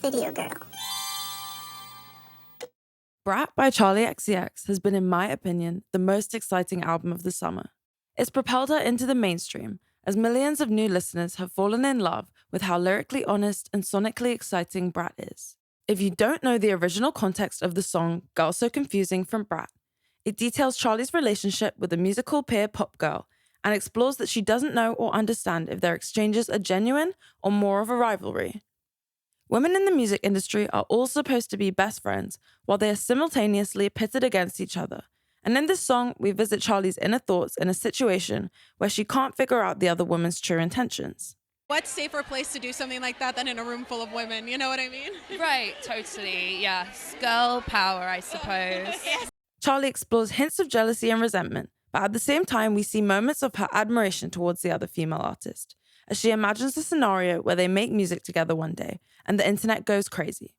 Video Girl. Brat by Charli XCX has been, in my opinion, the most exciting album of the summer. It's propelled her into the mainstream, as millions of new listeners have fallen in love with how lyrically honest and sonically exciting Brat is. If you don't know the original context of the song Girl So Confusing from Brat, it details Charli's relationship with a musical peer pop girl and explores that she doesn't know or understand if their exchanges are genuine or more of a rivalry. Women in the music industry are all supposed to be best friends, while they are simultaneously pitted against each other. And in this song, we visit Charli's inner thoughts in a situation where she can't figure out the other woman's true intentions. What safer place to do something like that than in a room full of women, you know what I mean? Right, totally, yes. Girl power, I suppose. Yes. Charli explores hints of jealousy and resentment, but at the same time, we see moments of her admiration towards the other female artist, as she imagines a scenario where they make music together one day and the internet goes crazy.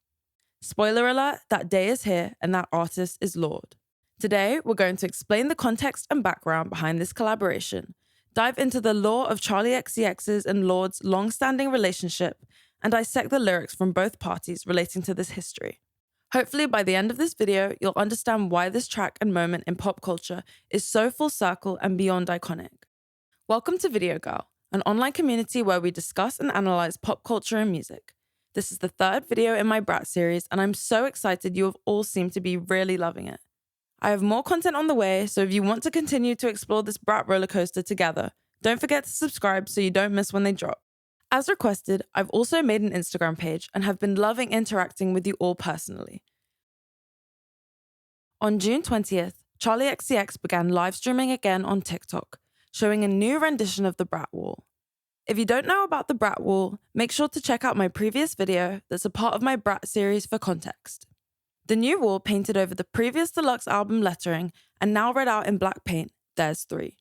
Spoiler alert, that day is here and that artist is Lorde. Today, we're going to explain the context and background behind this collaboration, dive into the lore of Charli XCX's and Lorde's long-standing relationship, and dissect the lyrics from both parties relating to this history. Hopefully, by the end of this video, you'll understand why this track and moment in pop culture is so full circle and beyond iconic. Welcome to Video Girl, an online community where we discuss and analyze pop culture and music. This is the third video in my Brat series, and I'm so excited you have all seemed to be really loving it. I have more content on the way, so if you want to continue to explore this Brat rollercoaster together, don't forget to subscribe so you don't miss when they drop. As requested, I've also made an Instagram page and have been loving interacting with you all personally. On June 20th, Charli XCX began live streaming again on TikTok, showing a new rendition of the Brat Wall. If you don't know about the Brat Wall, make sure to check out my previous video that's a part of my Brat series for context. The new wall painted over the previous deluxe album lettering and now read out in black paint, "There's 3."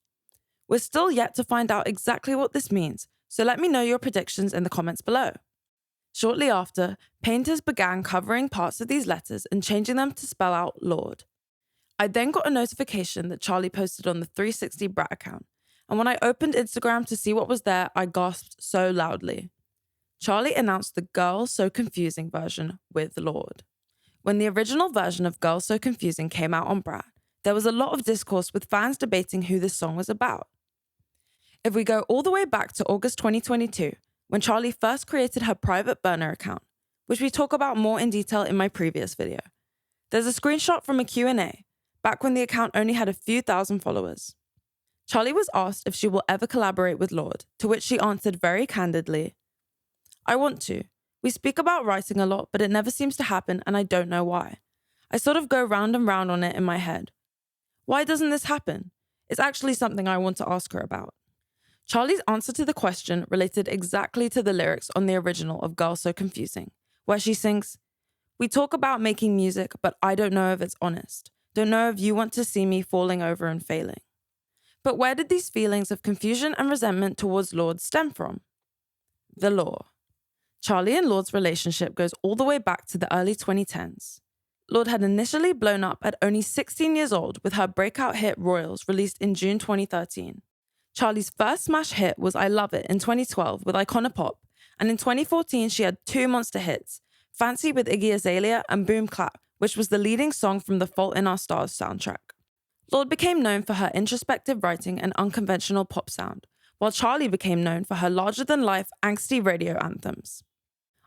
We're still yet to find out exactly what this means, so let me know your predictions in the comments below. Shortly after, painters began covering parts of these letters and changing them to spell out Lorde. I then got a notification that Charli posted on the 360 Brat account, and when I opened Instagram to see what was there, I gasped so loudly. Charli announced the Girl So Confusing version with Lorde. When the original version of Girl So Confusing came out on Brat, there was a lot of discourse with fans debating who this song was about. If we go all the way back to August 2022, when Charli first created her private burner account, which we talk about more in detail in my previous video, there's a screenshot from a Q&A, back when the account only had a few thousand followers. Charli was asked if she will ever collaborate with Lorde, to which she answered very candidly, "I want to. We speak about writing a lot, but it never seems to happen and I don't know why. I sort of go round and round on it in my head. Why doesn't this happen? It's actually something I want to ask her about." Charli's answer to the question related exactly to the lyrics on the original of Girl So Confusing, where she sings, "We talk about making music, but I don't know if it's honest. Don't know if you want to see me falling over and failing." But where did these feelings of confusion and resentment towards Lorde stem from? The lore. Charli and Lorde's relationship goes all the way back to the early 2010s. Lorde had initially blown up at only 16 years old with her breakout hit Royals, released in June 2013. Charli's first smash hit was I Love It in 2012 with Iconopop, and in 2014 she had 2 monster hits, Fancy with Iggy Azalea and Boom Clap, which was the leading song from the Fault in Our Stars soundtrack. Lorde became known for her introspective writing and unconventional pop sound, while Charli became known for her larger-than-life, angsty radio anthems.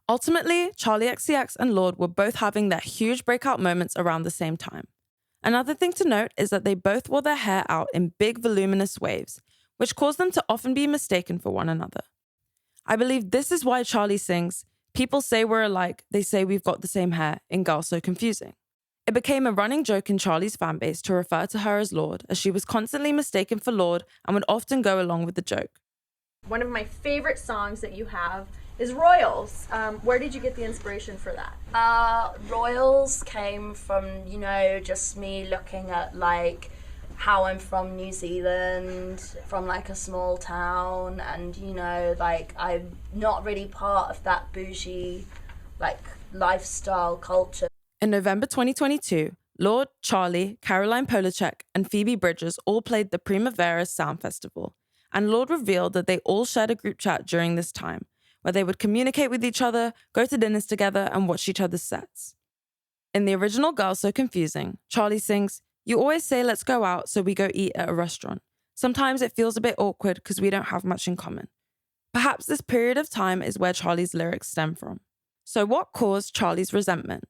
Ultimately, Charli XCX and Lorde were both having their huge breakout moments around the same time. Another thing to note is that they both wore their hair out in big, voluminous waves, which caused them to often be mistaken for one another. I believe this is why Charli sings, "People say we're alike, they say we've got the same hair," in Girl So Confusing. It became a running joke in Charli's fanbase to refer to her as Lorde, as she was constantly mistaken for Lorde and would often go along with the joke. One of my favorite songs that you have is Royals. Where did you get the inspiration for that? Royals came from, just me looking at how I'm from New Zealand, from a small town, and I'm not really part of that bougie lifestyle culture. In November 2022, Lorde, Charli, Caroline Polachek, and Phoebe Bridgers all played the Primavera Sound Festival, and Lorde revealed that they all shared a group chat during this time, where they would communicate with each other, go to dinners together, and watch each other's sets. In the original Girls So Confusing, Charli sings, "You always say let's go out, so we go eat at a restaurant. Sometimes it feels a bit awkward because we don't have much in common." Perhaps this period of time is where Charli's lyrics stem from. So what caused Charli's resentment?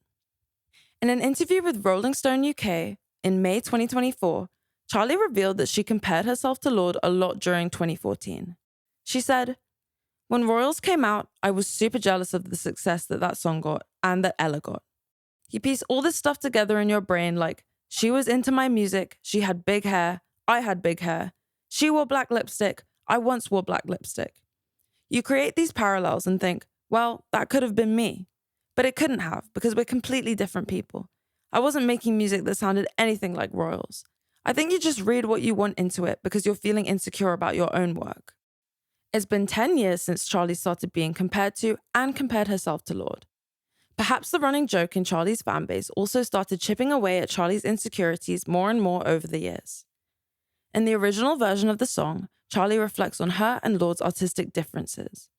In an interview with Rolling Stone UK in May 2024, Charli revealed that she compared herself to Lorde a lot during 2014. She said, "When Royals came out, I was super jealous of the success that song got and that Ella got. You piece all this stuff together in your brain like, she was into my music, she had big hair, I had big hair. She wore black lipstick, I once wore black lipstick. You create these parallels and think, well, that could have been me. But it couldn't have because we're completely different people. I wasn't making music that sounded anything like Royals. I think you just read what you want into it because you're feeling insecure about your own work." It's been 10 years since Charli started being compared to and compared herself to Lorde. Perhaps the running joke in Charli's fanbase also started chipping away at Charli's insecurities more and more over the years. In the original version of the song, Charli reflects on her and Lorde's artistic differences.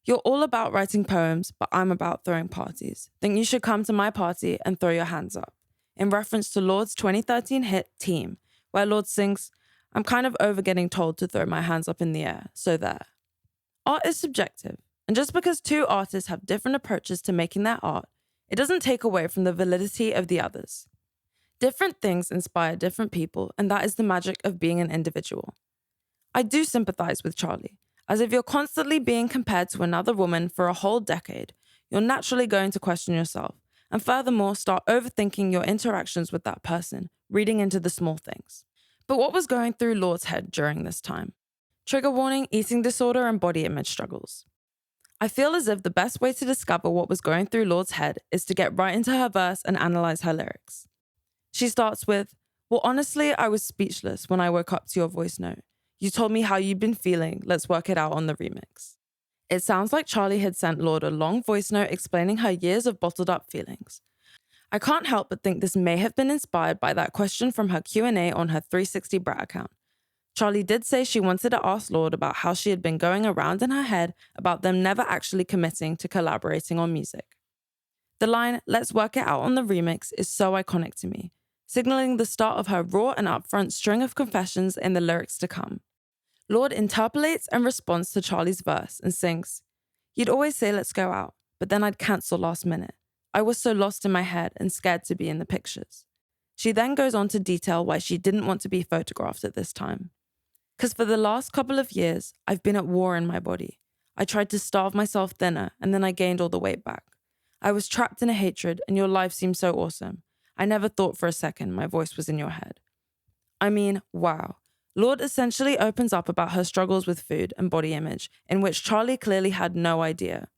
"You're all about writing poems, but I'm about throwing parties. Think you should come to my party and throw your hands up," in reference to Lorde's 2013 hit Team, where Lorde sings, "I'm kind of over getting told to throw my hands up in the air, so there." Art is subjective, and just because two artists have different approaches to making their art, it doesn't take away from the validity of the others. Different things inspire different people, and that is the magic of being an individual. I do sympathize with Charli, as if you're constantly being compared to another woman for a whole decade, you're naturally going to question yourself, and furthermore start overthinking your interactions with that person, reading into the small things. But what was going through Lorde's head during this time? Trigger warning, eating disorder, and body image struggles. I feel as if the best way to discover what was going through Lorde's head is to get right into her verse and analyze her lyrics. She starts with, "Well, honestly, I was speechless when I woke up to your voice note. You told me how you'd been feeling. Let's work it out on the remix." It sounds like Charli had sent Lorde a long voice note explaining her years of bottled up feelings. I can't help but think this may have been inspired by that question from her Q&A on her 360 Brat account. Charli did say she wanted to ask Lorde about how she had been going around in her head about them never actually committing to collaborating on music. The line, "Let's work it out on the remix," is so iconic to me, signaling the start of her raw and upfront string of confessions in the lyrics to come. Lorde interpolates and responds to Charli's verse and sings, "You'd always say let's go out, but then I'd cancel last minute. I was so lost in my head and scared to be in the pictures." She then goes on to detail why she didn't want to be photographed at this time. "Because for the last couple of years, I've been at war in my body. I tried to starve myself thinner and then I gained all the weight back. I was trapped in a hatred and your life seemed so awesome. I never thought for a second my voice was in your head." I mean, wow. Lorde essentially opens up about her struggles with food and body image, in which Charli clearly had no idea.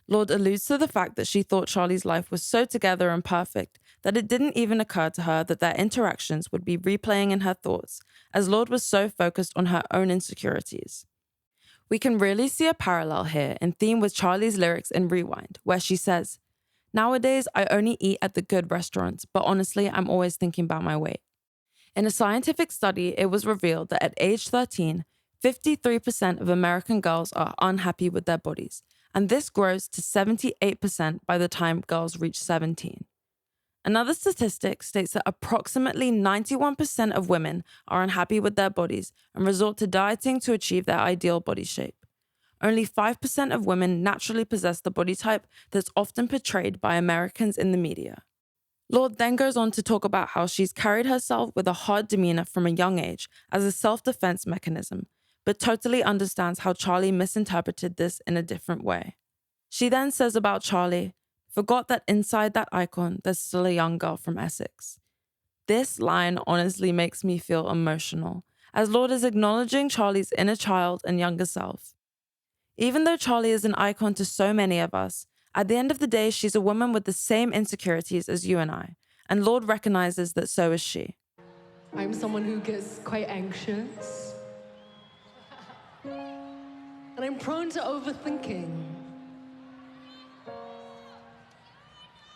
Lorde alludes to the fact that she thought Charli's life was so together and perfect that it didn't even occur to her that their interactions would be replaying in her thoughts, as Lorde was so focused on her own insecurities. We can really see a parallel here in theme with Charli's lyrics in Rewind, where she says, "Nowadays, I only eat at the good restaurants, but honestly, I'm always thinking about my weight." In a scientific study, it was revealed that at age 13, 53% of American girls are unhappy with their bodies, and this grows to 78% by the time girls reach 17. Another statistic states that approximately 91% of women are unhappy with their bodies and resort to dieting to achieve their ideal body shape. Only 5% of women naturally possess the body type that's often portrayed by Americans in the media. Lorde then goes on to talk about how she's carried herself with a hard demeanor from a young age as a self-defense mechanism, but totally understands how Charli misinterpreted this in a different way. She then says about Charli, "Forgot that inside that icon, there's still a young girl from Essex." This line honestly makes me feel emotional, as Lorde is acknowledging Charli's inner child and younger self. Even though Charli is an icon to so many of us, at the end of the day, she's a woman with the same insecurities as you and I, and Lorde recognizes that so is she. I'm someone who gets quite anxious. And I'm prone to overthinking.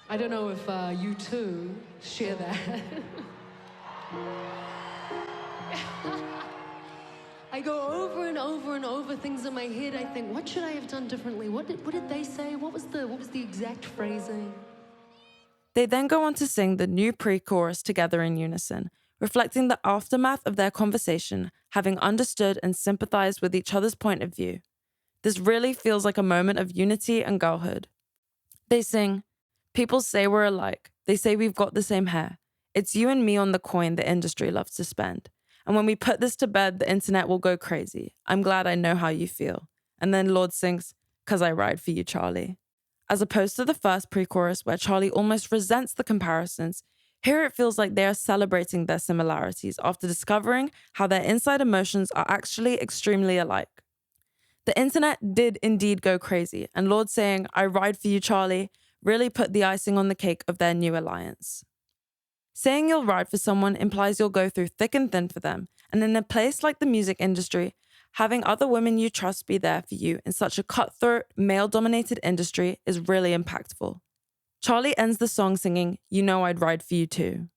I don't know if you two share that. I go over and over and over things in my head. I think, what should I have done differently? What did they say? What was the exact phrasing? They then go on to sing the new pre-chorus together in unison, reflecting the aftermath of their conversation, having understood and sympathized with each other's point of view. This really feels like a moment of unity and girlhood. They sing, "People say we're alike. They say we've got the same hair. It's you and me on the coin the industry loves to spend. And when we put this to bed, the internet will go crazy. I'm glad I know how you feel." And then Lorde sings, "'Cause I ride for you, Charli." As opposed to the first pre-chorus where Charli almost resents the comparisons, here it feels like they are celebrating their similarities after discovering how their inside emotions are actually extremely alike. The internet did indeed go crazy, and Lorde saying, "I ride for you, Charli," really put the icing on the cake of their new alliance. Saying you'll ride for someone implies you'll go through thick and thin for them, and in a place like the music industry, having other women you trust be there for you in such a cutthroat, male-dominated industry is really impactful. Charli ends the song singing, "You know I'd ride for you too."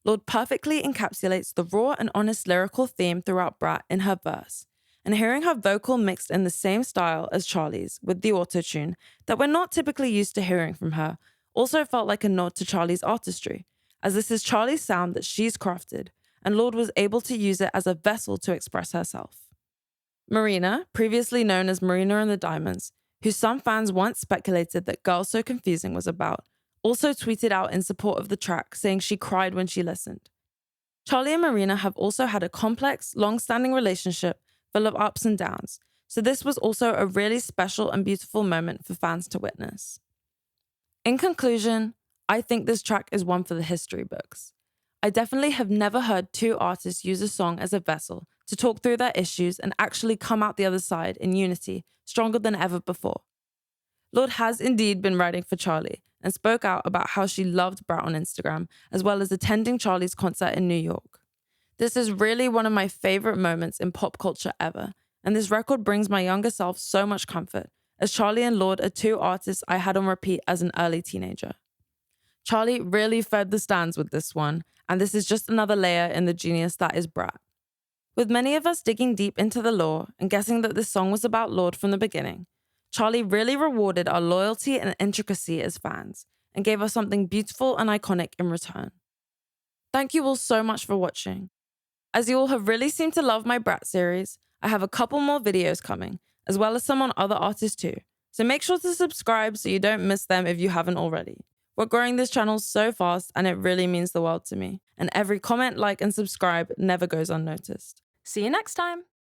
Lorde perfectly encapsulates the raw and honest lyrical theme throughout Brat in her verse, and hearing her vocal mixed in the same style as Charli's with the auto-tune that we're not typically used to hearing from her also felt like a nod to Charli's artistry, as this is Charli's sound that she's crafted, and Lorde was able to use it as a vessel to express herself. Marina, previously known as Marina and the Diamonds, who some fans once speculated that Girls So Confusing was about, also tweeted out in support of the track, saying she cried when she listened. Charli and Marina have also had a complex, long-standing relationship full of ups and downs, so this was also a really special and beautiful moment for fans to witness. In conclusion, I think this track is one for the history books. I definitely have never heard two artists use a song as a vessel to talk through their issues and actually come out the other side in unity, stronger than ever before. Lorde has indeed been writing for Charli and spoke out about how she loved Brat on Instagram, as well as attending Charli's concert in New York. This is really one of my favorite moments in pop culture ever, and this record brings my younger self so much comfort, as Charli and Lorde are two artists I had on repeat as an early teenager. Charli really fed the stands with this one, and this is just another layer in the genius that is Brat. With many of us digging deep into the lore and guessing that this song was about Lorde from the beginning, Charli really rewarded our loyalty and intricacy as fans and gave us something beautiful and iconic in return. Thank you all so much for watching. As you all have really seemed to love my Brat series, I have a couple more videos coming, as well as some on other artists too, so make sure to subscribe so you don't miss them if you haven't already. We're growing this channel so fast and it really means the world to me, and every comment, like, and subscribe never goes unnoticed. See you next time!